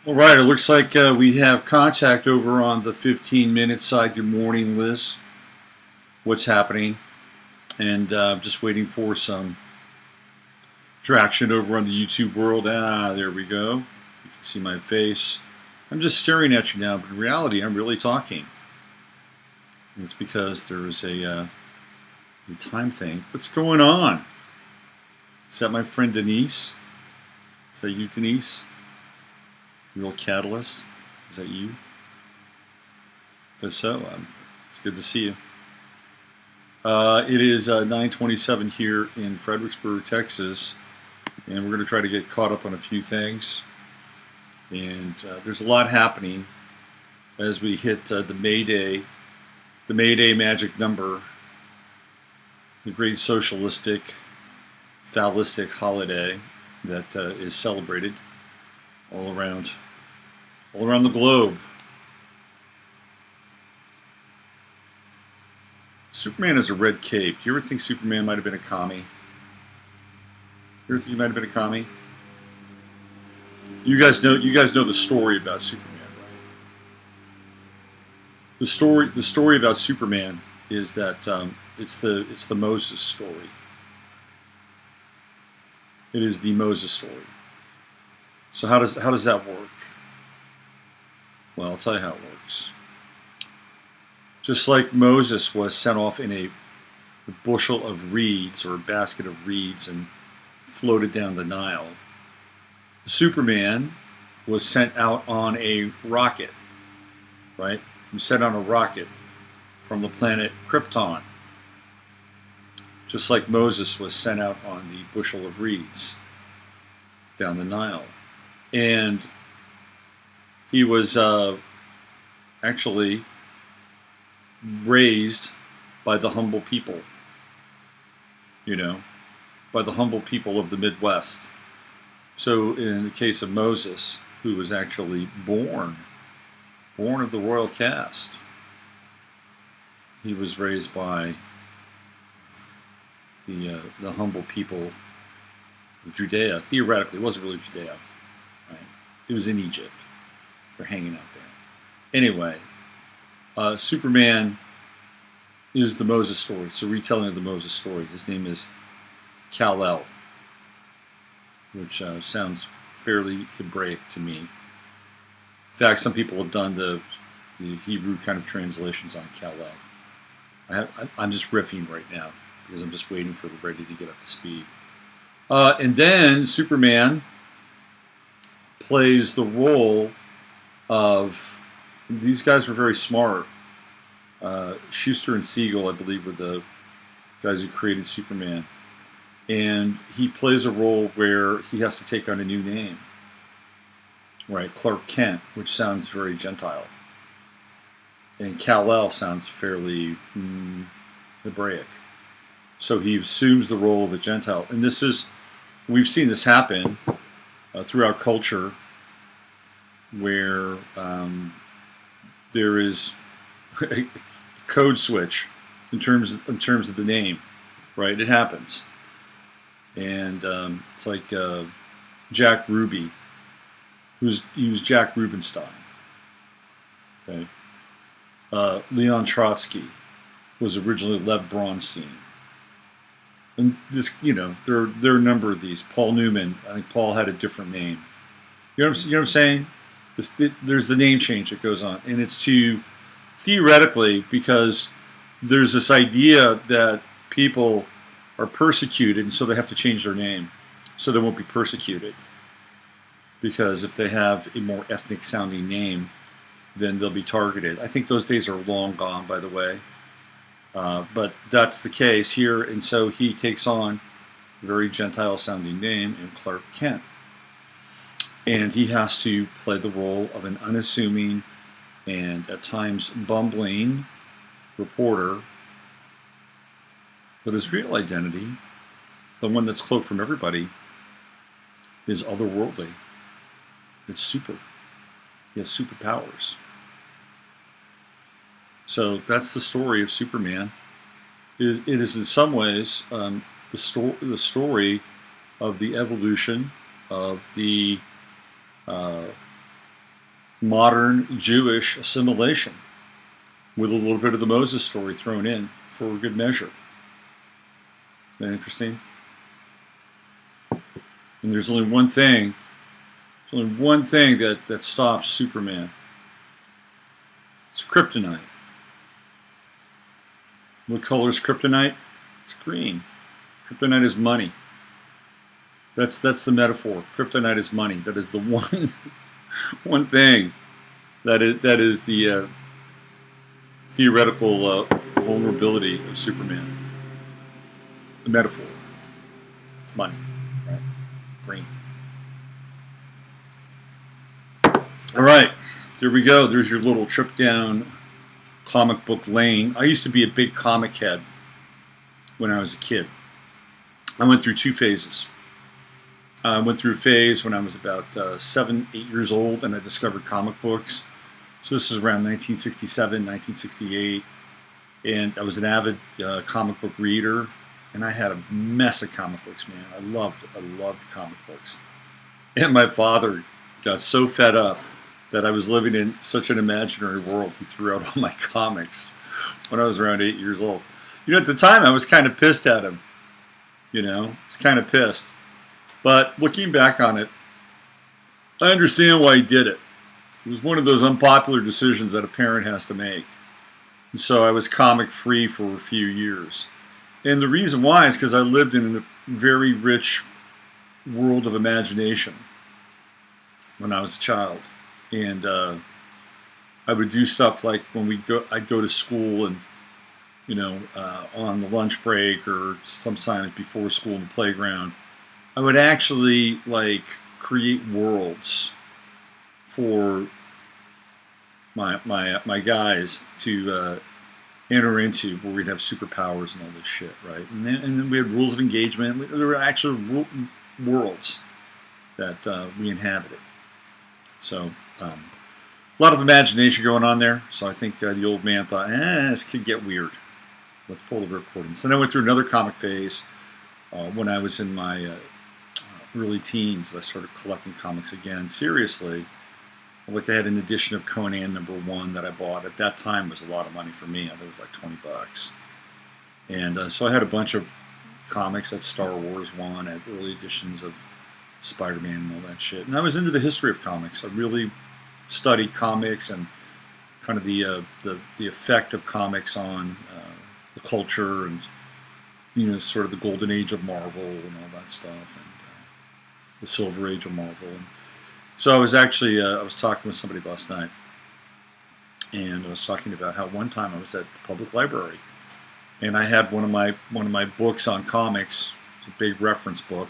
All right, it looks like we have contact over on the 15-minute side. Good morning, Liz. What's happening? And just waiting for some traction over on the YouTube world. There we go. You can see my face. I'm just staring at you now, but in reality, I'm really talking. And it's because there's a time thing. What's going on? Is that my friend Denise? Is that you, Denise? Real Catalyst? Is that you? If so, it's good to see you. It is 9:27 here in Fredericksburg, Texas, and we're going to try to get caught up on a few things. And there's a lot happening as we hit the Mayday magic number, the great socialistic, phallistic holiday that is celebrated all around the globe. Superman has a red cape. Do you ever think Superman might have been a commie? You ever think he might have been a commie? You guys know the story about Superman, right? The story about Superman is that it's the Moses story. It is the Moses story. So how does that work? Well, I'll tell you how it works. Just like Moses was sent off in a bushel of reeds or a basket of reeds and floated down the Nile, Superman was sent out on a rocket, right? He was sent on a rocket from the planet Krypton, just like Moses was sent out on the bushel of reeds down the Nile. And he was actually raised by the humble people, by the humble people of the Midwest. So in the case of Moses, who was actually born of the royal caste, he was raised by the humble people of Judea. Theoretically, it wasn't really Judea, right? It was in Egypt. They're hanging out there. Anyway, Superman is the Moses story. It's a retelling of the Moses story. His name is Kal-El, which sounds fairly Hebraic to me. In fact, some people have done the Hebrew kind of translations on Kal-El. I'm just riffing right now because I'm just waiting for everybody to get up to speed. And then Superman plays the role of, these guys were very smart. Schuster and Siegel, I believe, were the guys who created Superman. And he plays a role where he has to take on a new name. Right, Clark Kent, which sounds very Gentile. And Kal-El sounds fairly Hebraic. So he assumes the role of a Gentile. And we've seen this happen throughout culture, where there is a code switch in terms of the name, right? It happens. And it's like Jack Ruby, he was Jack Rubenstein. Okay. Leon Trotsky was originally Lev Bronstein. And this, there are a number of these. Paul Newman, I think Paul had a different name. You know what I'm saying? There's the name change that goes on, and it's theoretically, because there's this idea that people are persecuted, and so they have to change their name so they won't be persecuted. Because if they have a more ethnic sounding name, then they'll be targeted. I think those days are long gone, by the way. But that's the case here, and so he takes on a very Gentile sounding name in Clark Kent. And he has to play the role of an unassuming and at times bumbling reporter. But his real identity, the one that's cloaked from everybody, is otherworldly. It's super. He has superpowers. So that's the story of Superman. It is in some ways the story of the evolution of the modern Jewish assimilation with a little bit of the Moses story thrown in for good measure. Isn't that interesting? And there's only one thing. There's only one thing that stops Superman. It's kryptonite. What color is kryptonite? It's green. Kryptonite is money. That's the metaphor. Kryptonite is money. That is the one thing that is the theoretical vulnerability of Superman. The metaphor. It's money, right? Green. All right, there we go. There's your little trip down comic book lane. I used to be a big comic head when I was a kid. I went through two phases. I went through a phase when I was about 7, 8 years old, and I discovered comic books. So this is around 1967, 1968, and I was an avid comic book reader, and I had a mess of comic books, man. I loved comic books. And my father got so fed up that I was living in such an imaginary world, he threw out all my comics when I was around 8 years old. You know, at the time, I was kind of pissed at him. You know, I was kind of pissed. But looking back on it, I understand why he did it. It was one of those unpopular decisions that a parent has to make. And so I was comic free for a few years. And the reason why is because I lived in a very rich world of imagination when I was a child. And I would do stuff like when I'd go to school and, you know, on the lunch break or sometimes before school in the playground, I would actually like create worlds for my guys to enter into, where we'd have superpowers and all this shit, right? And then we had rules of engagement. There were actual worlds that we inhabited. So a lot of imagination going on there. So I think the old man thought, this could get weird. Let's pull the recordings. Then I went through another comic phase when I was in my early teens. I started collecting comics again, seriously. Like I had an edition of Conan #1 that I bought. At that time, it was a lot of money for me. I think it was like $20. And so I had a bunch of comics. At Star Wars 1, at early editions of Spider-Man and all that shit. And I was into the history of comics. I really studied comics and kind of the effect of comics on the culture and, you know, sort of the golden age of Marvel and all that stuff, and the silver age of Marvel. And so I was actually I was talking with somebody last night, and I was talking about how one time I was at the public library, and I had one of my books on comics, a big reference book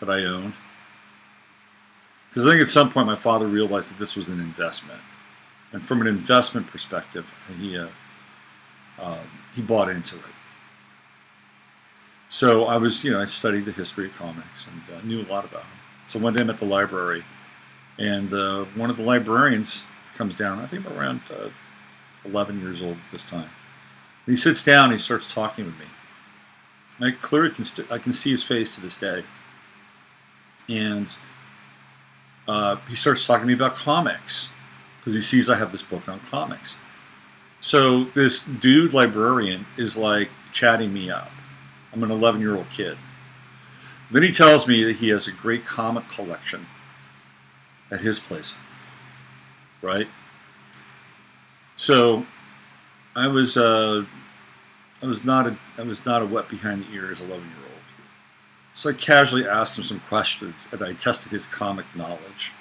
that I owned. Because I think at some point my father realized that this was an investment, and from an investment perspective, he bought into it. So I was, I studied the history of comics and knew a lot about them. So one day I'm at the library, and one of the librarians comes down. I think I'm around 11 years old at this time. And he sits down and he starts talking with me. And I clearly can see his face to this day. And he starts talking to me about comics because he sees I have this book on comics. So this dude librarian is like chatting me up. I'm an 11-year-old kid. Then he tells me that he has a great comic collection at his place, right? So I was not a wet behind the ears 11-year-old. So I casually asked him some questions, and I tested his comic knowledge,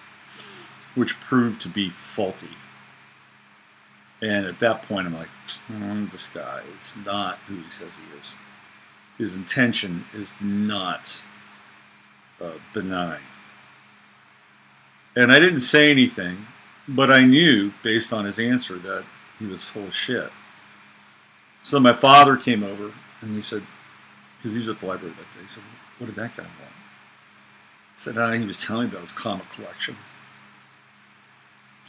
which proved to be faulty. And at that point, I'm like, this guy is not who he says he is. His intention is not benign. And I didn't say anything, but I knew, based on his answer, that he was full of shit. So my father came over, and he said, because he was at the library that day, he said, what did that guy want? I said, he was telling me about his comic collection.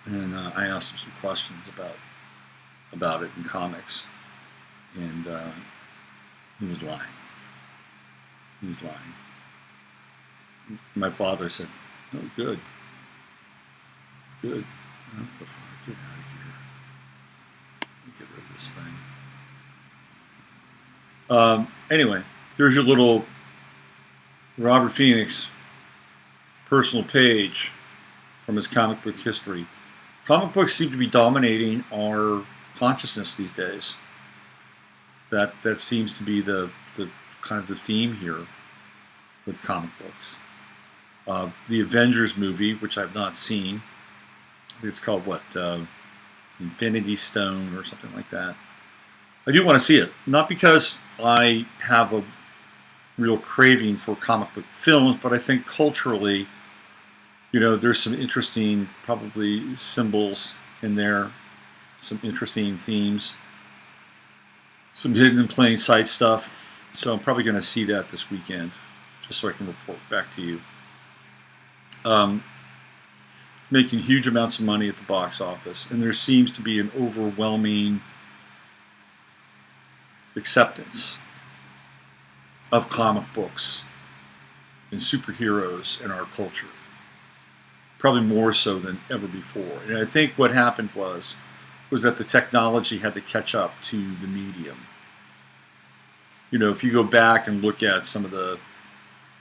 And I asked him some questions about it in comics. And he was lying. He was lying. My father said, oh, good. Good. What the fuck? Get out of here. Get rid of this thing. Anyway, there's your little Robert Phoenix personal page from his comic book history. Comic books seem to be dominating our consciousness these days. That seems to be the kind of the theme here with comic books. The Avengers movie, which I've not seen, I think it's called what, Infinity Stone or something like that. I do want to see it, not because I have a real craving for comic book films, but I think culturally, there's some interesting, probably symbols in there, some interesting themes, some hidden in plain sight stuff. So I'm probably going to see that this weekend, just so I can report back to you. Making huge amounts of money at the box office, and there seems to be an overwhelming acceptance of comic books and superheroes in our culture. Probably more so than ever before. And I think what happened was that the technology had to catch up to the medium. If you go back and look at some of the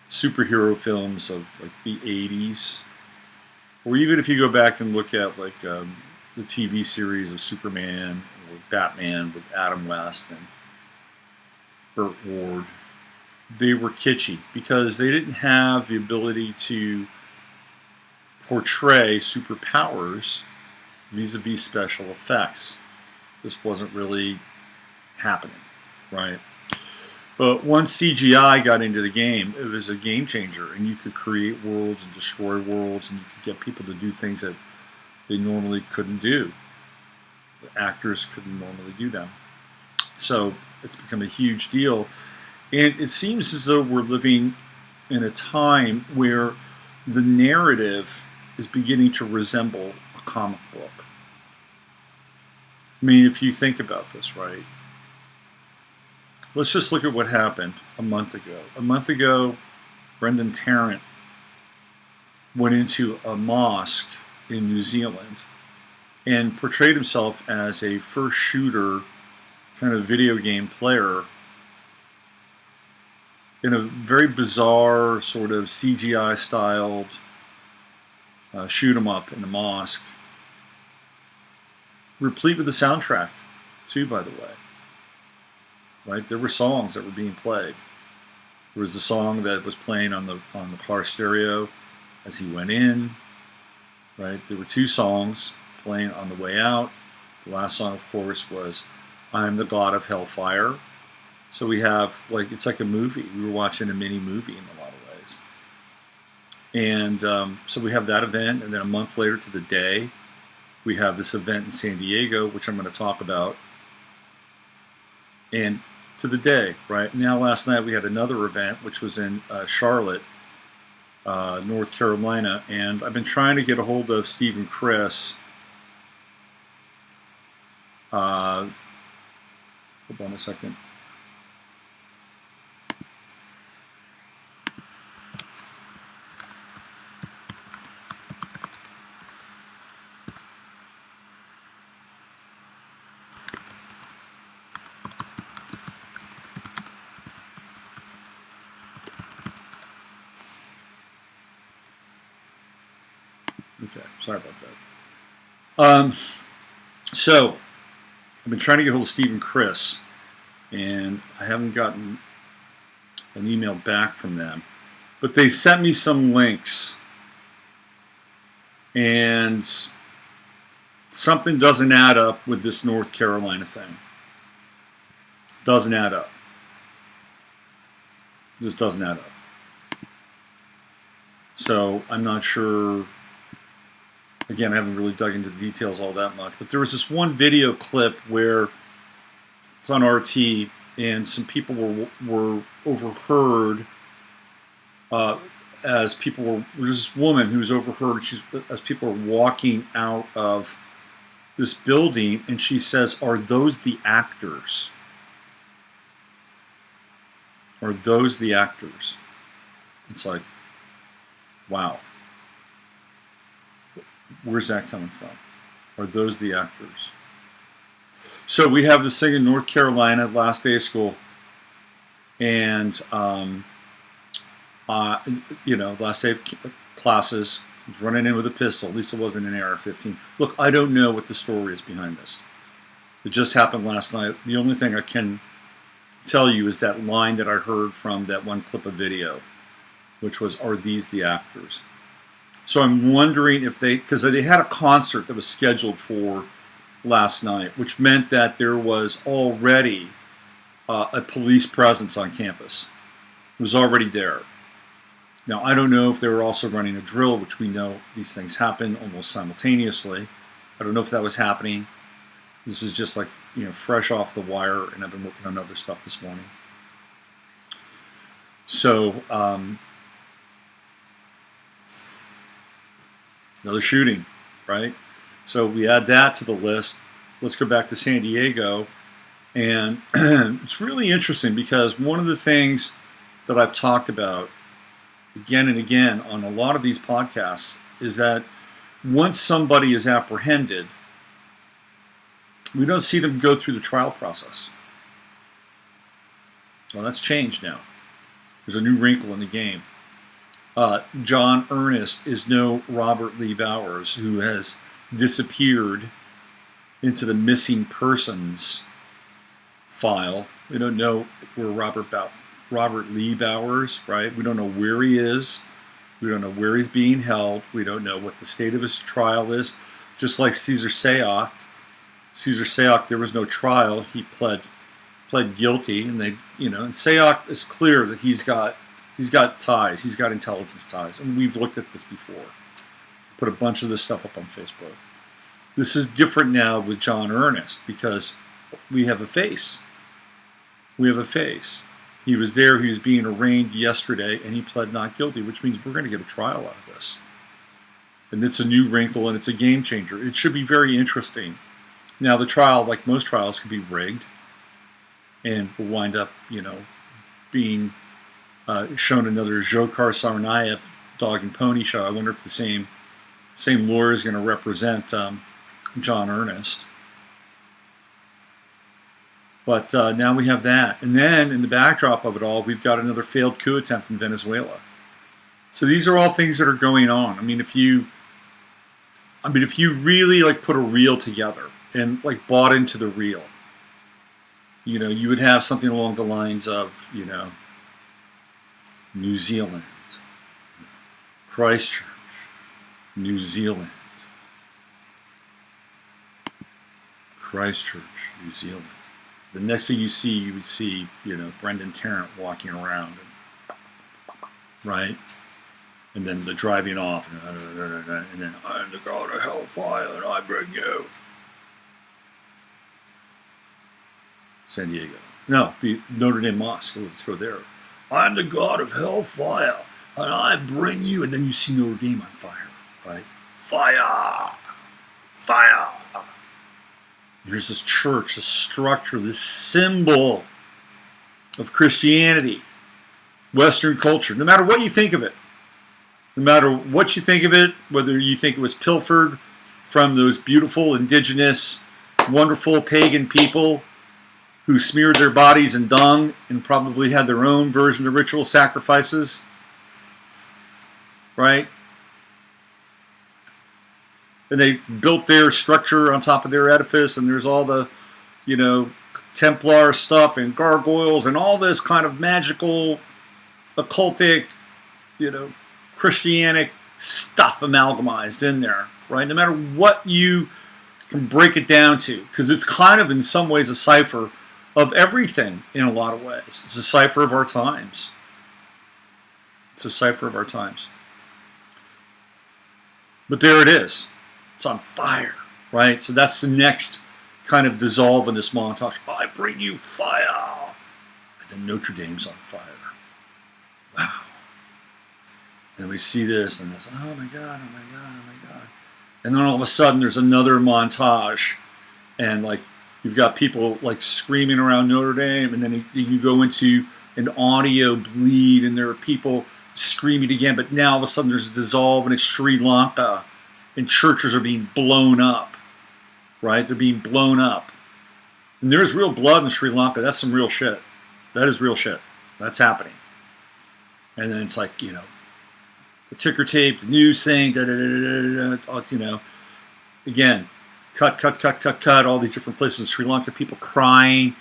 superhero films of like the 80s, or even if you go back and look at like the TV series of Superman or Batman with Adam West and Burt Ward, they were kitschy because they didn't have the ability to portray superpowers vis-a-vis special effects. This wasn't really happening, right? But once CGI got into the game, it was a game changer, and you could create worlds and destroy worlds, and you could get people to do things that they normally couldn't do. The actors couldn't normally do them. So it's become a huge deal. And it seems as though we're living in a time where the narrative is beginning to resemble a comic book. I mean, if you think about this, right? Let's just look at what happened a month ago. A month ago, Brendan Tarrant went into a mosque in New Zealand and portrayed himself as a first shooter kind of video game player in a very bizarre sort of CGI styled shoot 'em up in the mosque, replete with the soundtrack too, by the way. Right, there were songs that were being played. There was the song that was playing on the car stereo as he went in. Right, there were two songs playing on the way out. The last song, of course, was "I'm the God of Hellfire." So we have it's like a movie. We were watching a mini movie in a lot of ways. And so we have that event, and then a month later to the day, we have this event in San Diego, which I'm going to talk about. And to the day, right? Now last night we had another event, which was in Charlotte, North Carolina, and I've been trying to get a hold of Steve and Chris. Hold on a second. Okay, sorry about that. So, I've been trying to get hold of Steve and Chris, and I haven't gotten an email back from them. But they sent me some links, and something doesn't add up with this North Carolina thing. Doesn't add up. Just doesn't add up. So, I'm not sure. Again, I haven't really dug into the details all that much, but there was this one video clip where it's on RT, and some people were overheard as people were. There's this woman who was overheard as people were walking out of this building, and she says, "Are those the actors? Are those the actors?" It's like, wow. Where's that coming from? Are those the actors? So we have this thing in North Carolina, last day of school, and last day of classes. I was running in with a pistol. At least it wasn't an AR-15. Look, I don't know what the story is behind this. It just happened last night. The only thing I can tell you is that line that I heard from that one clip of video, which was, "Are these the actors?" So I'm wondering if because they had a concert that was scheduled for last night, which meant that there was already a police presence on campus. It was already there. Now, I don't know if they were also running a drill, which we know these things happen almost simultaneously. I don't know if that was happening. This is just like, fresh off the wire, and I've been working on other stuff this morning. So, another shooting, right? So we add that to the list. Let's go back to San Diego. And it's really interesting because one of the things that I've talked about again and again on a lot of these podcasts is that once somebody is apprehended, we don't see them go through the trial process. Well, that's changed now. There's a new wrinkle in the game. John Earnest is no Robert Lee Bowers, who has disappeared into the missing persons file. We don't know where Robert Lee Bowers, right? We don't know where he is. We don't know where he's being held. We don't know what the state of his trial is. Just like Cesar Sayoc. Cesar Sayoc, there was no trial. He pled guilty, and and Sayoc is clear that he's got ties. He's got intelligence ties, and we've looked at this before. Put a bunch of this stuff up on Facebook. This is different now with John Earnest because we have a face. We have a face. He was there. He was being arraigned yesterday, and he pled not guilty, which means we're going to get a trial out of this. And it's a new wrinkle, and it's a game changer. It should be very interesting. Now, the trial, like most trials, could be rigged, and will wind up, being shown another Dzhokhar Tsarnaev dog and pony show. I wonder if the same lawyer is going to represent John Earnest. But now we have that. And then in the backdrop of it all, we've got another failed coup attempt in Venezuela. So these are all things that are going on. I mean, if you really put a reel together and bought into the reel, you would have something along the lines of, New Zealand, Christchurch, New Zealand, Christchurch, New Zealand. The next thing you would see, Brendan Tarrant walking around, right? And then the driving off, and then I'm the god of hellfire, and I bring you. San Diego. No, Notre Dame Mosque. Let's go there. I'm the god of hellfire, and I bring you. And then you see Notre Dame on fire, right? Fire! Fire! Here's this church, this structure, this symbol of Christianity, Western culture. No matter what you think of it, whether you think it was pilfered from those beautiful, indigenous, wonderful pagan people who smeared their bodies in dung and probably had their own version of ritual sacrifices, right? And they built their structure on top of their edifice, and there's all the, Templar stuff and gargoyles and all this kind of magical, occultic, Christianic stuff amalgamized in there, right? No matter what you can break it down to, because it's kind of in some ways a cipher of everything in a lot of ways. It's a cipher of our times. It's a cipher of our times. But there it is. It's on fire, right? So that's the next kind of dissolve in this montage. I bring you fire. And then Notre Dame's on fire. Wow. And we see this, and it's, oh my God, oh my God, oh my God. And then all of a sudden there's another montage, and you've got people screaming around Notre Dame, and then you go into an audio bleed, and there are people screaming again, but now all of a sudden there's a dissolve, and it's Sri Lanka, and churches are being blown up, right? They're being blown up. And there's real blood in Sri Lanka. That's some real shit. That is real shit. That's happening. And then it's like, you know, the ticker tape, the news thing, you know, again, cut, all these different places in Sri Lanka, people crying.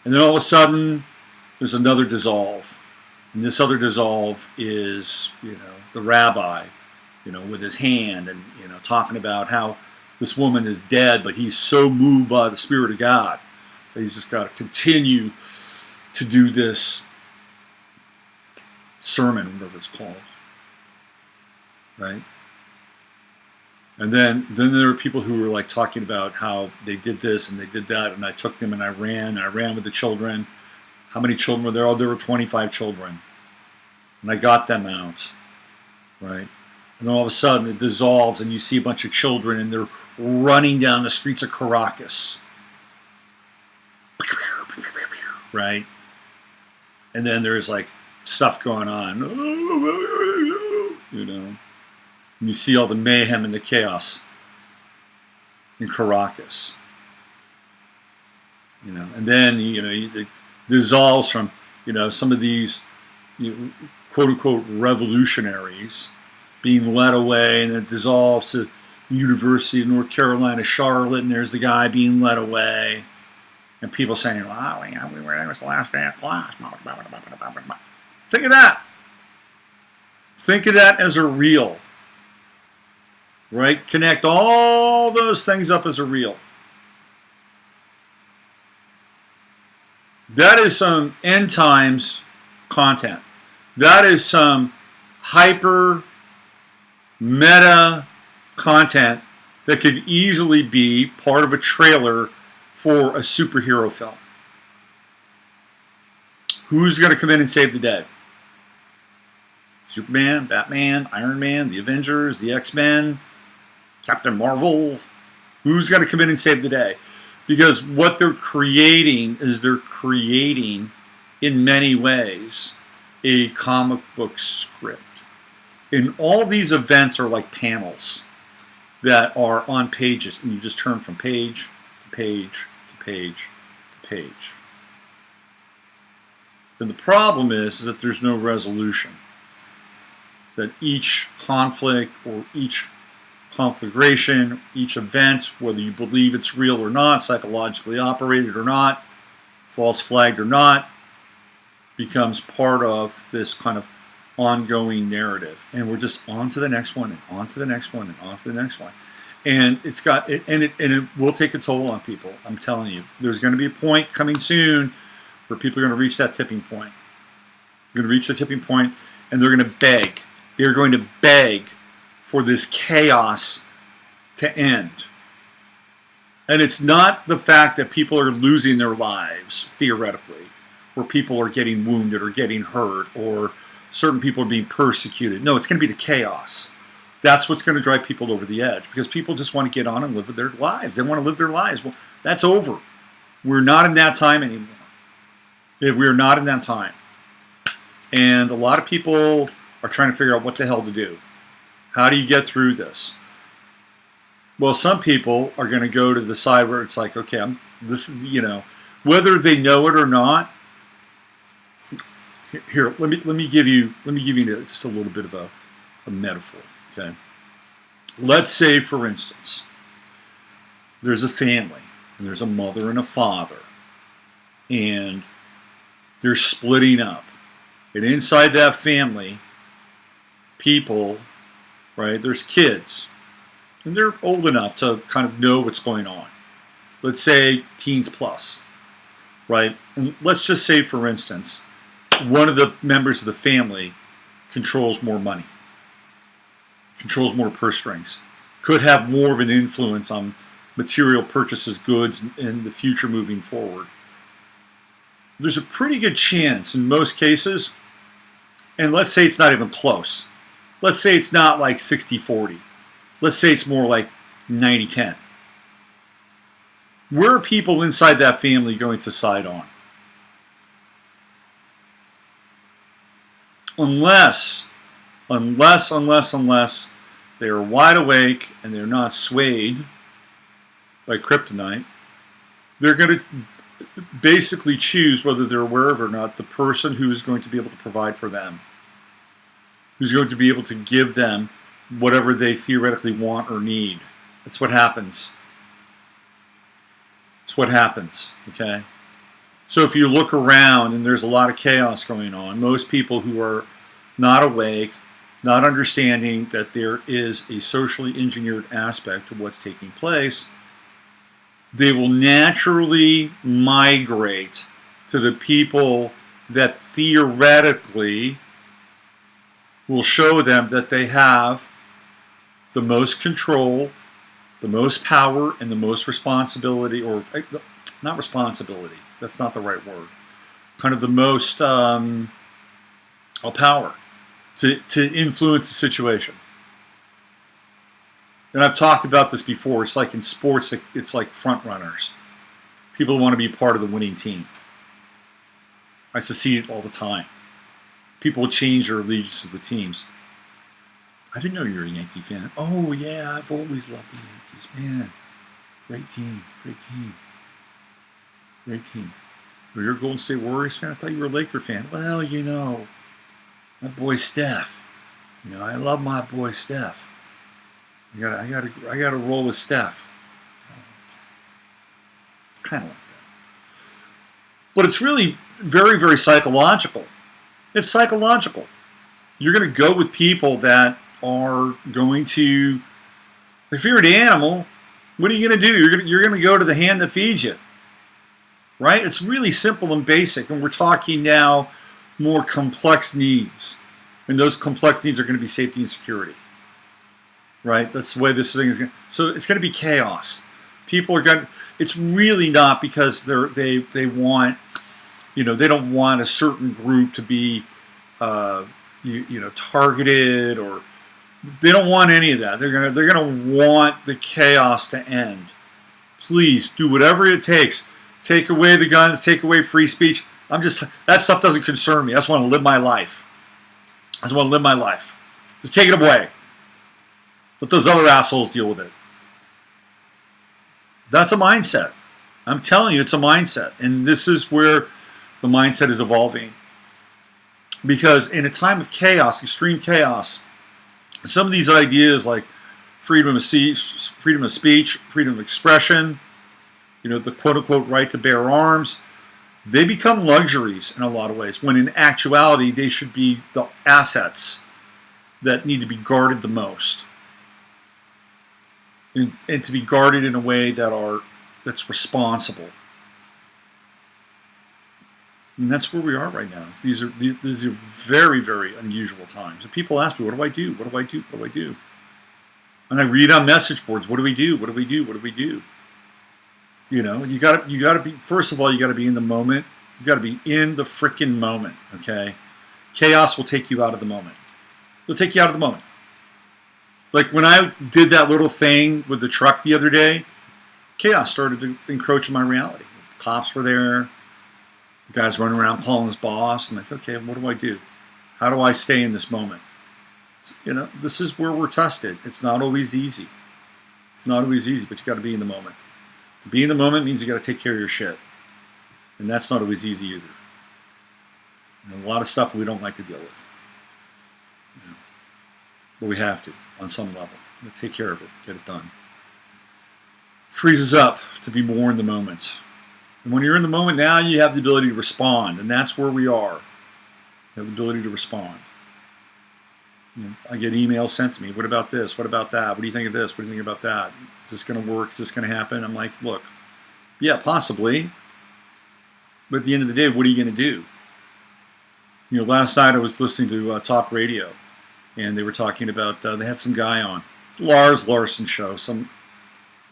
And then all of a sudden, there's another dissolve. And this other dissolve is, you know, the rabbi, you know, with his hand and, you know, talking about how this woman is dead, but he's so moved by the Spirit of God that he's just got to continue to do this sermon, whatever it's called. Right? And then there were people who were like talking about how they did this and they did that, and I took them and I ran with the children. How many children were there? Oh, there were 25 children. And I got them out. Right? And then all of a sudden it dissolves and you see a bunch of children and they're running down the streets of Caracas. Right? And then there's like stuff going on. You know. And you see all the mayhem and the chaos in Caracas. You know, and then, you know, it dissolves from, you know, some of these, you know, quote unquote revolutionaries being led away, and it dissolves to University of North Carolina, Charlotte, and there's the guy being led away. And people saying, well, yeah, we were there, it was the last day of class. Think of that. Think of that as a real. Right? Connect all those things up as a real. That is some end times content. That is some hyper meta content that could easily be part of a trailer for a superhero film. Who's going to come in and save the day? Superman, Batman, Iron Man, the Avengers, the X-Men, Captain Marvel. Who's going to come in and save the day? Because what they're creating is they're creating, in many ways, a comic book script. And all these events are like panels that are on pages, and you just turn from page to page to page to page. And the problem is that there's no resolution. That each conflict or each conflagration, each event, whether you believe it's real or not, psychologically operated or not, false flagged or not, becomes part of this kind of ongoing narrative. And we're just on to the next one, and on to the next one, and on to the next one. And it's got it, and it will take a toll on people. I'm telling you, there's going to be a point coming soon where people are going to reach that tipping point. They're going to reach the tipping point, and they're going to beg. They're going to beg for this chaos to end. And it's not the fact that people are losing their lives, theoretically, or people are getting wounded or getting hurt, or certain people are being persecuted. No, it's going to be the chaos. That's what's going to drive people over the edge, because people just want to get on and live with their lives. They want to live their lives. Well, that's over. We're not in that time anymore. We're not in that time. And a lot of people are trying to figure out what the hell to do. How do you get through this? Well, some people are going to go to the side where it's like, okay, whether they know it or not. Here, let me give you just a little bit of a metaphor. Okay, let's say, for instance, there's a family, and there's a mother and a father, and they're splitting up, and inside that family, people, right? There's kids, and they're old enough to kind of know what's going on. Let's say teens plus, right? And let's just say, for instance, one of the members of the family controls more money, controls more purse strings, could have more of an influence on material purchases, goods in the future moving forward. There's a pretty good chance in most cases, and let's say it's not even close. Let's say it's not like 60-40. Let's say it's more like 90-10. Where are people inside that family going to side on? Unless they are wide awake and they're not swayed by kryptonite, they're going to basically choose, whether they're aware of it or not, the person who is going to be able to provide for them, who's going to be able to give them whatever they theoretically want or need. That's what happens. It's what happens, okay? So if you look around and there's a lot of chaos going on, most people who are not awake, not understanding that there is a socially engineered aspect to what's taking place, they will naturally migrate to the people that theoretically will show them that they have the most control, the most power, and the most responsibility, or not responsibility, that's not the right word, kind of the most power to influence the situation. And I've talked about this before. It's like in sports, it's like front runners. People want to be part of the winning team. I used to see it all the time. People change their allegiances with teams. I didn't know you were a Yankee fan. Oh, yeah, I've always loved the Yankees. Man, great team, great team, great team. Well, you're a Golden State Warriors fan? I thought you were a Laker fan. Well, you know, my boy Steph. You know, I love my boy Steph. I gotta roll with Steph. It's kind of like that. But it's really very, very psychological. It's psychological. You're going to go with people that are going to, if you're an animal, what are you going to do? You're going to go to the hand that feeds you. Right? It's really simple and basic. And we're talking now more complex needs. And those complex needs are going to be safety and security. Right? That's the way this thing is going to. So it's going to be chaos. People are going to, it's really not because they want, you know, they don't want a certain group to be, targeted, or they don't want any of that. They're gonna want the chaos to end. Please do whatever it takes. Take away the guns. Take away free speech. That stuff doesn't concern me. I just want to live my life. I just want to live my life. Just take it away. Let those other assholes deal with it. That's a mindset. I'm telling you, it's a mindset. And this is where the mindset is evolving. Because in a time of chaos, extreme chaos, some of these ideas like freedom of speech, freedom of expression, you know, the quote-unquote right to bear arms, they become luxuries in a lot of ways, when in actuality they should be the assets that need to be guarded the most. And to be guarded in a way that's responsible. And that's where we are right now. These are very, very unusual times. And people ask me, what do I do? What do I do? What do I do? And I read on message boards, what do we do? What do we do? What do we do? You know, you gotta be, first of all, you gotta be in the moment. You gotta be in the freaking moment, okay? Chaos will take you out of the moment. It'll take you out of the moment. Like when I did that little thing with the truck the other day, chaos started to encroach on my reality. Cops were there. The guy's running around calling his boss. I'm like, okay, what do I do? How do I stay in this moment? You know, this is where we're tested. It's not always easy. It's not always easy, but you got to be in the moment. To be in the moment means you got to take care of your shit. And that's not always easy either. And a lot of stuff we don't like to deal with. You know, but we have to, on some level. Take care of it. Get it done. Frees us up to be more in the moment. And when you're in the moment now, you have the ability to respond. And that's where we are. You have the ability to respond. You know, I get emails sent to me. What about this? What about that? What do you think of this? What do you think about that? Is this going to work? Is this going to happen? I'm like, look, yeah, possibly. But at the end of the day, what are you going to do? You know, last night I was listening to talk radio. And they were talking about, they had some guy on. It's Lars Larson show. Some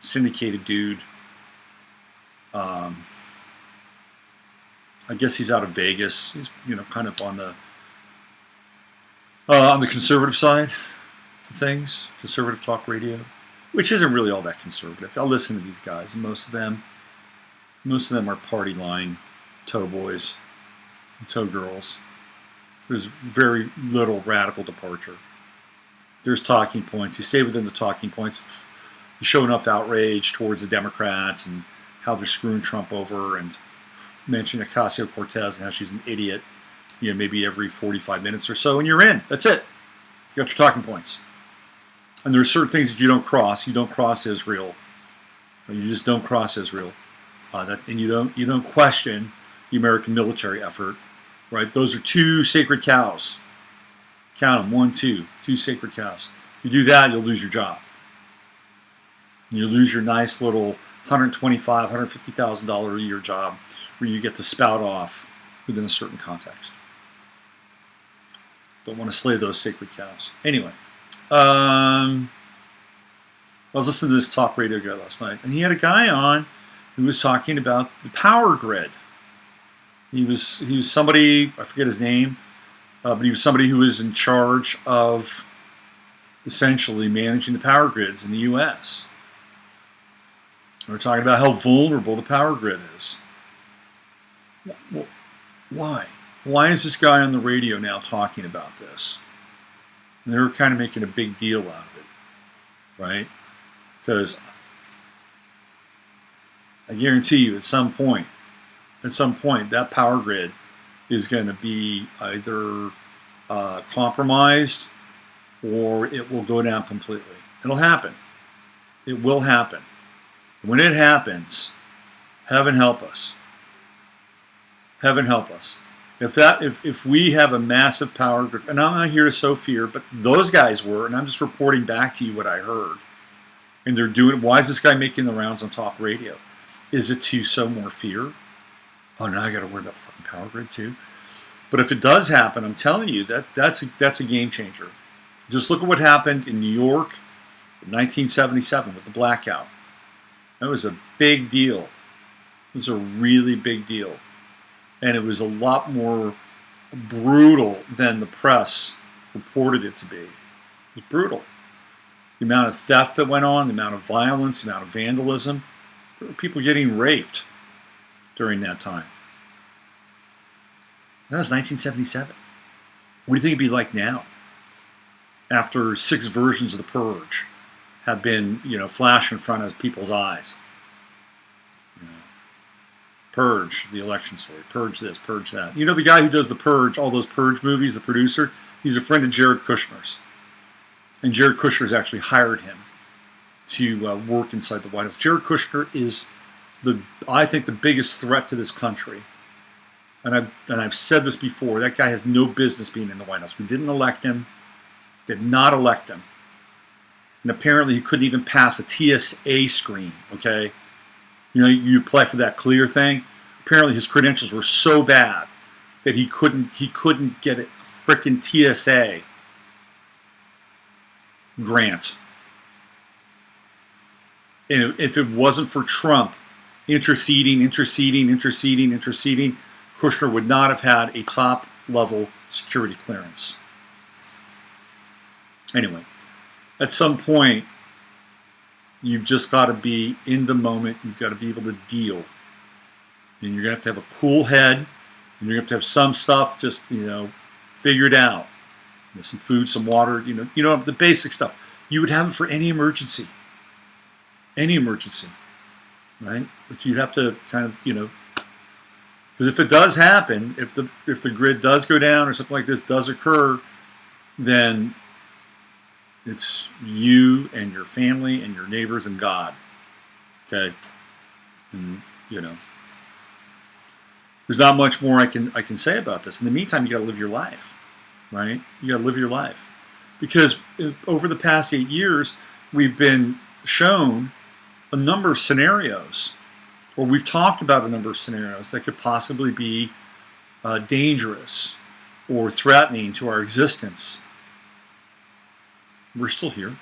syndicated dude. I guess he's out of Vegas. He's, you know, kind of on the conservative side of things, conservative talk radio, which isn't really all that conservative. I listen to these guys, and most of them are party line tow boys, and tow girls. There's very little radical departure. There's talking points. You stay within the talking points. you show enough outrage towards the Democrats and how they're screwing Trump over, and mention Ocasio-Cortez and how she's an idiot, maybe every 45 minutes or so, and you're in. That's it. You got your talking points. And there are certain things that you don't cross. You don't cross Israel. You just don't cross Israel. And you don't question the American military effort, right? Those are two sacred cows. Count them, 1, 2, two sacred cows. You do that, you'll lose your job. You lose your nice little $125,000, $150,000 a year job where you get to spout off within a certain context. Don't want to slay those sacred cows. Anyway, I was listening to this talk radio guy last night, and he had a guy on who was talking about the power grid. He was somebody, I forget his name, but he was somebody who was in charge of essentially managing the power grids in the U.S. We're talking about how vulnerable the power grid is. Why? Why is this guy on the radio now talking about this? And they're kind of making a big deal out of it, right? Because I guarantee you at some point, that power grid is going to be either compromised or it will go down completely. It'll happen. It will happen. When it happens, heaven help us. Heaven help us. If we have a massive power grid, and I'm not here to sow fear, but those guys were, and I'm just reporting back to you what I heard. And they're doing, why is this guy making the rounds on talk radio? Is it to sow more fear? Oh, now I got to worry about the fucking power grid too. But if it does happen, I'm telling you that's a game changer. Just look at what happened in New York in 1977 with the blackout. That was a big deal. It was a really big deal. And it was a lot more brutal than the press reported it to be. It was brutal. The amount of theft that went on, the amount of violence, the amount of vandalism. There were people getting raped during that time. That was 1977. What do you think it'd be like now? After 6 versions of The Purge have been, flashed in front of people's eyes. Purge, the election story. Purge this, purge that. You know the guy who does The Purge, all those Purge movies, the producer? He's a friend of Jared Kushner's. And Jared Kushner's actually hired him to work inside the White House. Jared Kushner is, I think, the biggest threat to this country. And I've said this before. That guy has no business being in the White House. We didn't elect him. Did not elect him. And apparently he couldn't even pass a TSA screen, okay? You apply for that clear thing. Apparently his credentials were so bad that he couldn't get a frickin' TSA grant. And if it wasn't for Trump interceding, Kushner would not have had a top-level security clearance. Anyway, at some point, you've just got to be in the moment. You've got to be able to deal. And you're going to have a cool head. And you're going to have some stuff just, figured out. Some food, some water, the basic stuff. You would have it for any emergency. Any emergency. Right? But you'd have to kind of, because if it does happen, if the grid does go down or something like this does occur, then it's you and your family and your neighbors and God. Okay? And, there's not much more I can say about this. In the meantime, you got to live your life. Right? You got to live your life. Because over the past 8 years, we've been shown a number of scenarios, or we've talked about a number of scenarios that could possibly be dangerous or threatening to our existence. We're still here.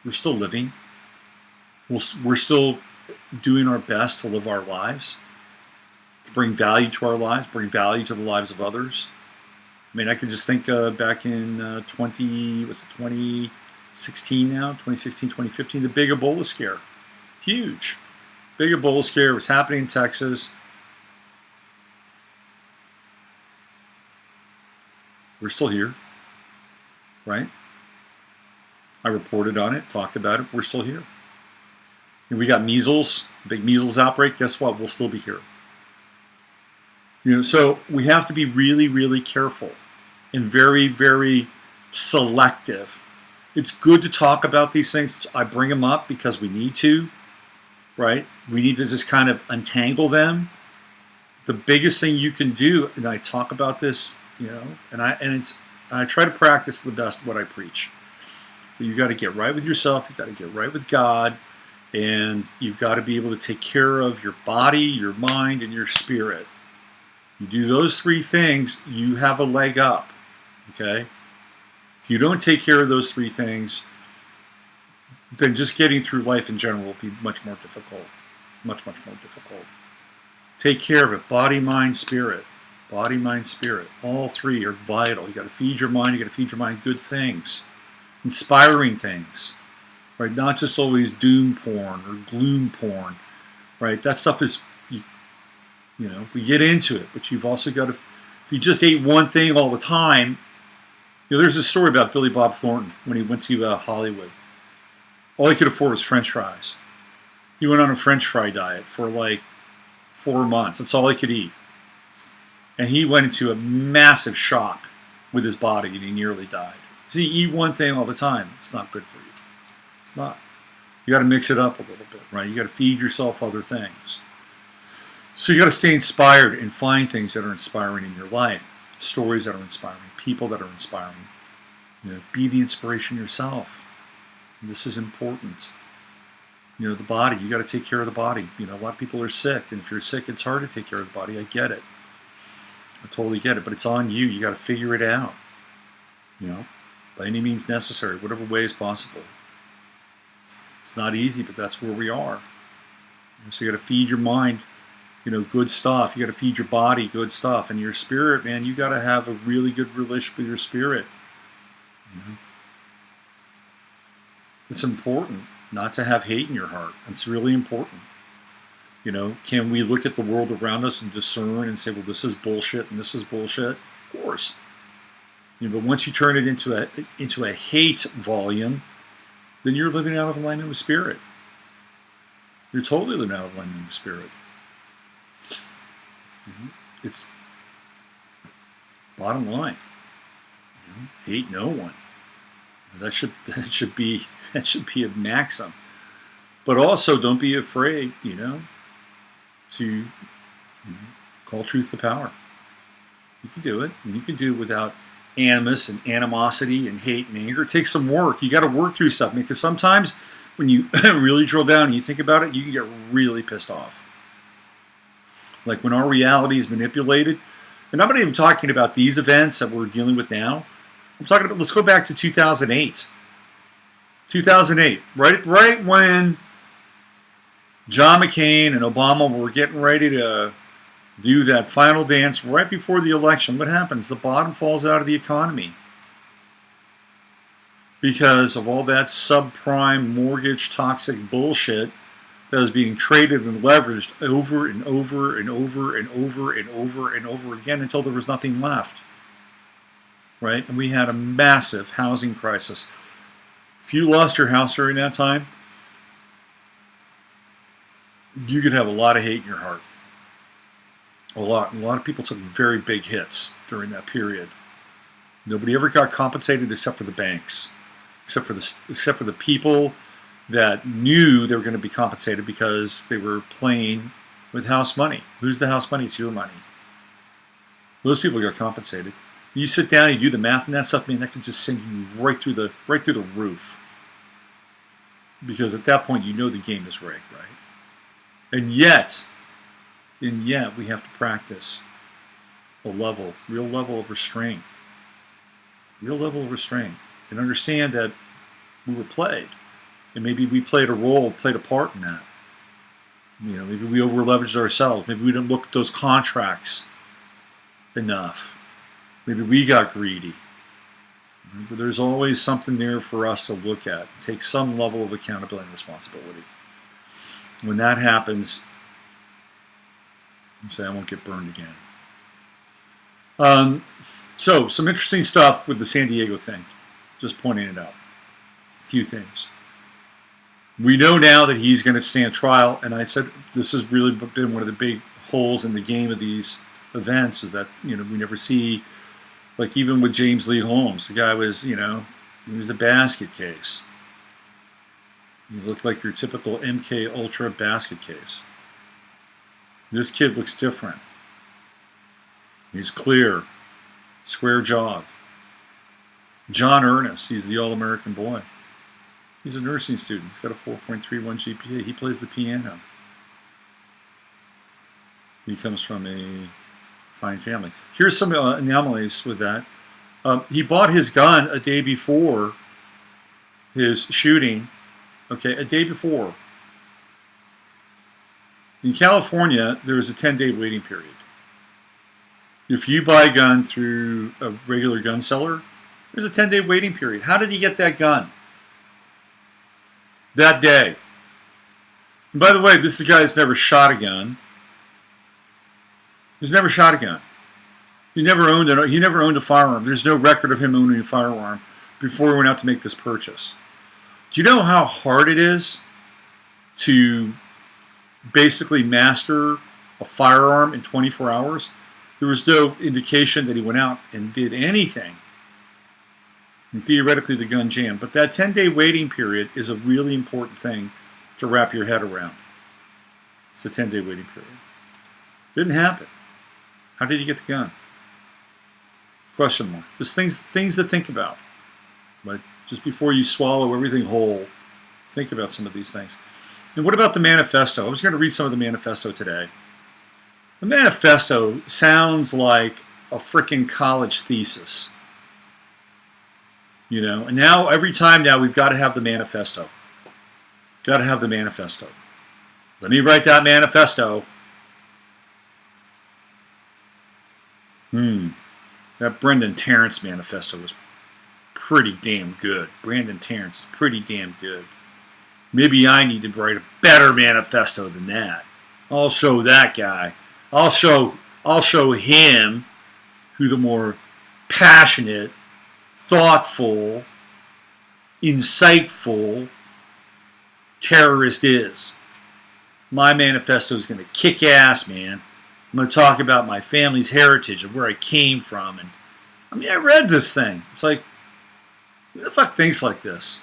We're still living. We're still doing our best to live our lives, to bring value to our lives, bring value to the lives of others. I mean, I can just think back in 2016 now, 2016, 2015, the big Ebola scare. Huge. Big Ebola scare was happening in Texas. We're still here, right? I reported on it, talked about it. We're still here. And we got measles, big measles outbreak. Guess what? We'll still be here. So we have to be really, really careful and very, very selective. It's good to talk about these things. I bring them up because we need to, right? We need to just kind of untangle them. The biggest thing you can do, and I talk about this, and I try to practice the best what I preach. So you got to get right with yourself. You got to get right with God, and you've got to be able to take care of your body, your mind, and your spirit. You do those three things, you have a leg up. Okay? If you don't take care of those three things, then just getting through life in general will be much more difficult. Much, much more difficult. Take care of it. Body, mind, spirit. Body, mind, spirit. All three are vital. You got to feed your mind. You got to feed your mind good things, inspiring things, right? Not just always doom porn or gloom porn, right? That stuff is, we get into it, but you've also got to. If you just ate one thing all the time, there's a story about Billy Bob Thornton when he went to Hollywood. All he could afford was French fries. He went on a French fry diet for like 4 months. That's all he could eat. And he went into a massive shock with his body and he nearly died. See, eat one thing all the time. It's not good for you. It's not. You got to mix it up a little bit, right? You got to feed yourself other things. So you got to stay inspired and find things that are inspiring in your life. Stories that are inspiring. People that are inspiring. Be the inspiration yourself. And this is important. The body, you got to take care of the body. A lot of people are sick, and if you're sick, it's hard to take care of the body. I get it. I totally get it, but it's on you. You got to figure it out. By any means necessary, whatever way is possible. It's not easy, but that's where we are. So you got to feed your mind, good stuff. You got to feed your body good stuff, and your spirit, man. You got to have a really good relationship with your spirit. It's important not to have hate in your heart. It's really important. Can we look at the world around us and discern and say, well, this is bullshit and this is bullshit? Of course. But once you turn it into a hate volume, then you're living out of alignment with spirit. You're totally living out of alignment with spirit. It's bottom line. Hate no one. That should be a maxim. But also, don't be afraid, to call truth to power. You can do it, and you can do it without animus and animosity and hate and anger. It takes some work. You got to work through stuff, because sometimes when you really drill down and you think about it, you can get really pissed off. Like when our reality is manipulated, and I'm not even talking about these events that we're dealing with now. I'm talking about, let's go back to 2008. 2008, right when John McCain and Obama were getting ready to do that final dance right before the election. What happens? The bottom falls out of the economy because of all that subprime mortgage toxic bullshit that was being traded and leveraged over and over and over and over and over and over again until there was nothing left. Right? And we had a massive housing crisis. If you lost your house during that time, you could have a lot of hate in your heart. A lot. And a lot of people took very big hits during that period. Nobody ever got compensated except for the banks, except for the people that knew they were going to be compensated because they were playing with house money. Who's the house money? It's your money. Those people got compensated. You sit down, you do the math and that stuff, man, that could just send you right through the roof. Because at that point, you know the game is rigged, right? And yet, we have to practice a real level of restraint. Real level of restraint. And understand that we were played. And maybe we played a part in that. Maybe we over-leveraged ourselves. Maybe we didn't look at those contracts enough. Maybe we got greedy. But there's always something there for us to look at. Take some level of accountability and responsibility. When that happens, you say, I won't get burned again. So, some interesting stuff with the San Diego thing. Just pointing it out. A few things. We know now that he's going to stand trial, and I said this has really been one of the big holes in the game of these events, is that, you know, we never see, like even with James Lee Holmes, the guy was, you know, he was a basket case. He looked like your typical MK Ultra basket case. This kid looks different. He's clear, square jawed. John Ernest, he's the All-American boy. He's a nursing student. He's got a 4.31 GPA. He plays the piano. He comes from a fine family. Here's some anomalies with that. He bought his gun a day before his shooting. Okay, a day before. In California, there is a 10-day waiting period. If you buy a gun through a regular gun seller, there's a 10-day waiting period. How did he get that gun? That day. And by the way, this is a guy that's never shot a gun. He's never shot a gun. He never owned a firearm. There's no record of him owning a firearm before he went out to make this purchase. Do you know how hard it is to basically master a firearm in 24 hours? There was no indication that he went out and did anything. And theoretically, the gun jammed. But that 10-day waiting period is a really important thing to wrap your head around. It's a 10-day waiting period. Didn't happen. How did he get the gun? Question mark. Just things to think about. But just before you swallow everything whole, think about some of these things. And what about the manifesto? I was going to read some of the manifesto today. The manifesto sounds like a freaking college thesis. You know, and now every time now we've got to have the manifesto. Got to have the manifesto. Let me write that manifesto. That Brendan Tarrant's manifesto was pretty damn good. Brandon Tarrant's is pretty damn good. Maybe I need to write a better manifesto than that. I'll show that guy. I'll show him who the more passionate, thoughtful, insightful terrorist is. My manifesto is going to kick ass, man. I'm going to talk about my family's heritage and where I came from. And I mean, I read this thing. It's like, who the fuck thinks like this?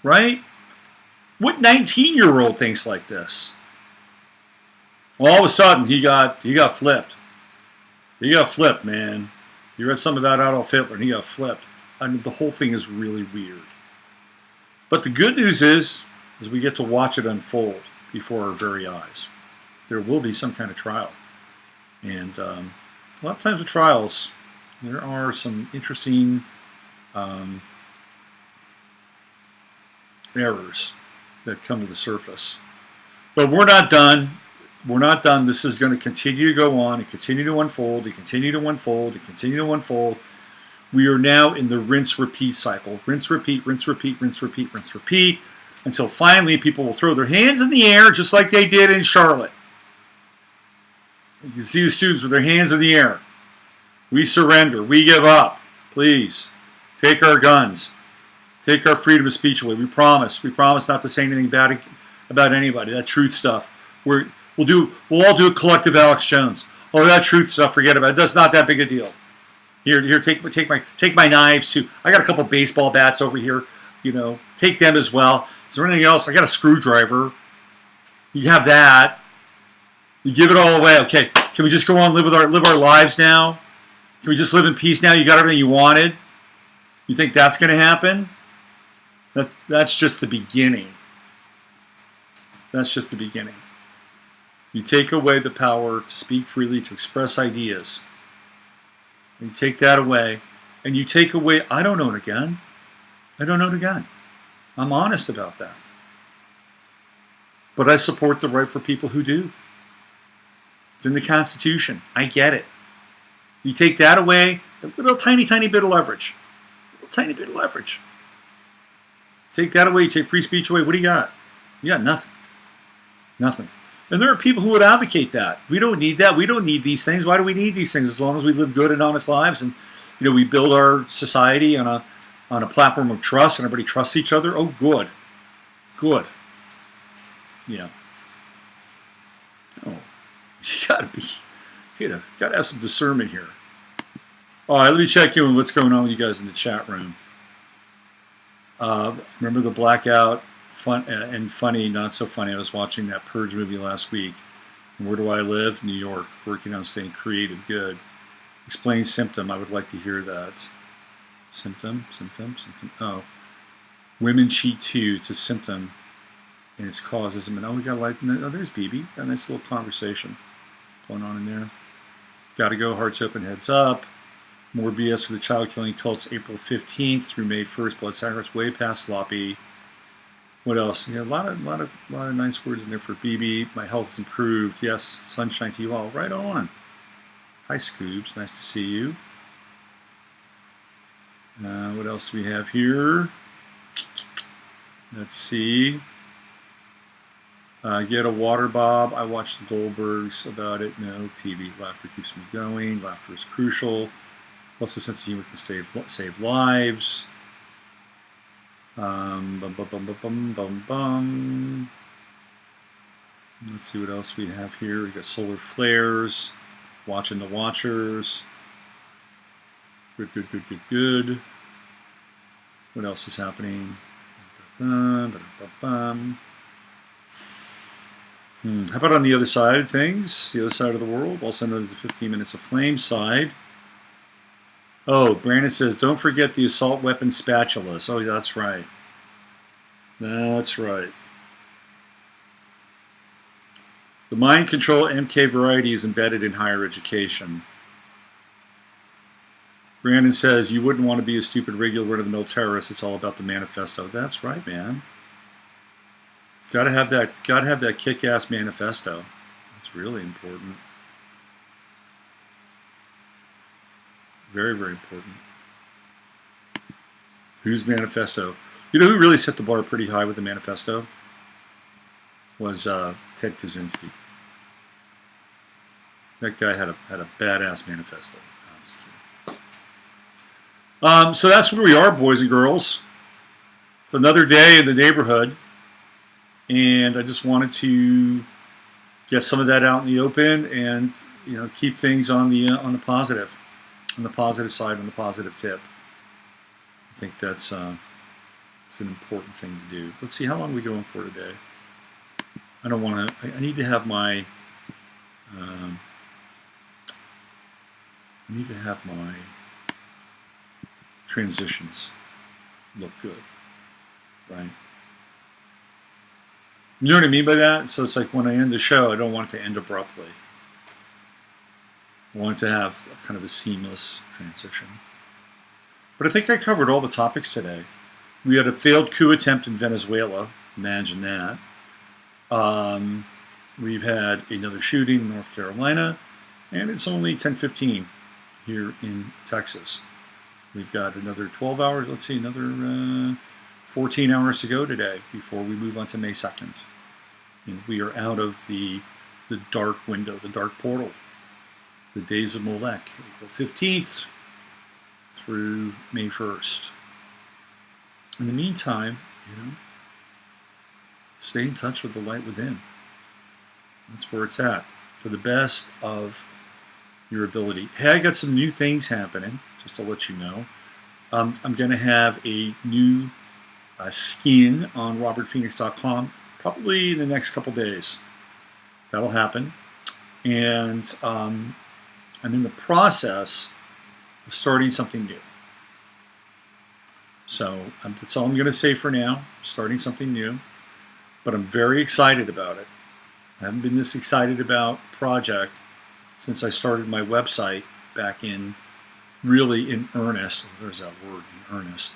Right? What 19-year-old thinks like this? All of a sudden, he got flipped. He got flipped, man. You read something about Adolf Hitler, and he got flipped. I mean, the whole thing is really weird. But the good news is we get to watch it unfold before our very eyes. There will be some kind of trial. And a lot of times with trials, there are some interesting errors that come to the surface. But we're not done. We're not done. This is going to continue to go on and continue to unfold and continue to unfold and continue to unfold. We are now in the rinse-repeat cycle. Rinse, repeat, rinse, repeat, rinse, repeat, rinse, repeat, until finally people will throw their hands in the air just like they did in Charlotte. You can see the students with their hands in the air. We surrender. We give up. Please, take our guns. Take our freedom of speech away. We promise. We promise not to say anything bad about anybody. That truth stuff. We'll all do a collective Alex Jones. Oh, that truth stuff, forget about it. That's not that big a deal. Here, take my knives too. I got a couple baseball bats over here. You know, take them as well. Is there anything else? I got a screwdriver. You have that. You give it all away. Okay, can we just go on live our lives now? Can we just live in peace now? You got everything you wanted. You think that's going to happen? That's just the beginning. That's just the beginning. You take away the power to speak freely, to express ideas. You take that away, and you take away, I don't own a gun. I don't own a gun. I'm honest about that. But I support the right for people who do. It's in the Constitution. I get it. You take that away, a little tiny, tiny bit of leverage. A little tiny bit of leverage. Take that away, you take free speech away, what do you got? You got nothing. Nothing. And there are people who would advocate that. We don't need that. We don't need these things. Why do we need these things? As long as we live good and honest lives, and we build our society on a platform of trust, and everybody trusts each other. Oh, good, Good. Yeah. Oh, you gotta have some discernment here. All right, let me check in on what's going on with you guys in the chat room. Remember the blackout? Fun and funny, not so funny. I was watching that Purge movie last week. And where do I live? New York. Working on staying creative. Good. Explain symptom. I would like to hear that. Symptom. Oh, women cheat too. It's a symptom, and its causes. Oh, we got oh, there's BB. Got a nice little conversation going on in there. Got to go. Hearts open. Heads up. More BS for the child killing cults. April 15th through May 1st. Blood sacrifice way past sloppy. What else? Yeah, a lot of nice words in there for BB. My health's improved. Yes, sunshine to you all. Right on. Hi, Scoobs. Nice to see you. What else do we have here? Let's see. Get a water, Bob. I watched the Goldbergs about it. No, TV. Laughter keeps me going. Laughter is crucial. Plus, a sense of humor can save lives. Let's see what else we have here. We got solar flares. Watching the Watchers. Good. What else is happening? How about on the other side of things? The other side of the world, also known as the 15 Minutes of Flame side. Oh, Brandon says, don't forget the assault weapon spatulas. Oh, that's right. That's right. The mind control MK variety is embedded in higher education. Brandon says, you wouldn't want to be a stupid regular run-of-the-mill terrorist. It's all about the manifesto. That's right, man. Got to have that kick-ass manifesto. That's really important. Very, very important. Whose manifesto? You know who really set the bar pretty high with the manifesto? Was Ted Kaczynski. That guy had a badass manifesto. No, I'm just kidding. So that's where we are, boys and girls. It's another day in the neighborhood, and I just wanted to get some of that out in the open, and keep things on the positive. On the positive side, on the positive tip. I think that's it's an important thing to do. Let's see, how long are we going for today? I don't want to. I need to have my. I need to have my transitions look good, right? You know what I mean by that? So it's like when I end the show, I don't want it to end abruptly. I want it to have kind of a seamless transition. But I think I covered all the topics today. We had a failed coup attempt in Venezuela. Imagine that. We've had another shooting in North Carolina, and it's only 10:15 here in Texas. We've got another 12 hours. Let's see, another 14 hours to go today before we move on to May 2nd. And we are out of the dark window, the dark portal. The days of Molech, April 15th through May 1st. In the meantime, stay in touch with the light within. That's where it's at, to the best of your ability. Hey, I got some new things happening, just to let you know. I'm going to have a new skin on robertphoenix.com probably in the next couple days. That'll happen. And I'm in the process of starting something new. So that's all I'm going to say for now, starting something new. But I'm very excited about it. I haven't been this excited about a project since I started my website back in, really in earnest. There's that word, in earnest.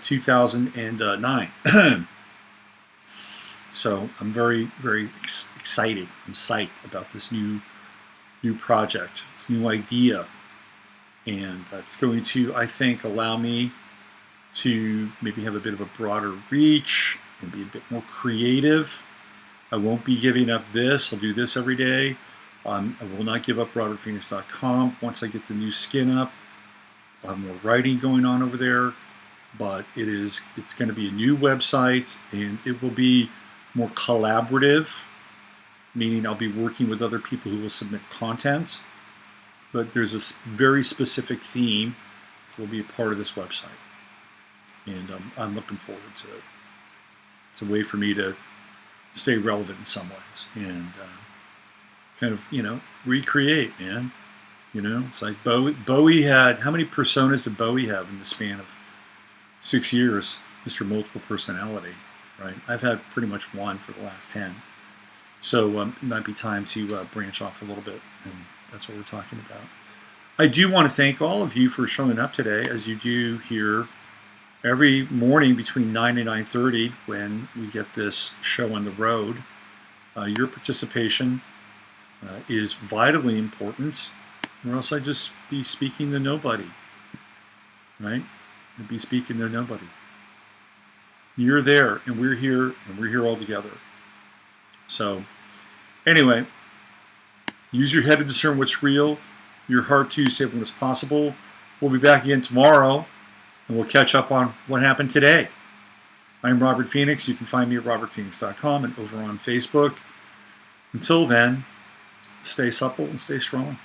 2009. So I'm very, very excited. I'm psyched about this new project, this new idea. And it's going to, I think, allow me to maybe have a bit of a broader reach and be a bit more creative. I won't be giving up this. I'll do this every day. I will not give up robertphoenix.com. Once I get the new skin up, I'll have more writing going on over there. but it's going to be a new website, and it will be more collaborative, meaning I'll be working with other people who will submit content, but there's a very specific theme that will be a part of this website, and I'm looking forward to it. It's a way for me to stay relevant in some ways and kind of, recreate, man. It's like Bowie had, how many personas did Bowie have in the span of 6 years? Mr. Multiple Personality, right? I've had pretty much one for the last 10. So it might be time to branch off a little bit, and that's what we're talking about. I do want to thank all of you for showing up today, as you do here every morning between 9 and 9:30 when we get this show on the road. Your participation is vitally important, or else I'd just be speaking to nobody, right? I'd be speaking to nobody. You're there, and we're here all together. So, anyway, use your head to discern what's real, your heart to say what's possible. We'll be back again tomorrow, and we'll catch up on what happened today. I'm Robert Phoenix. You can find me at robertphoenix.com and over on Facebook. Until then, stay supple and stay strong.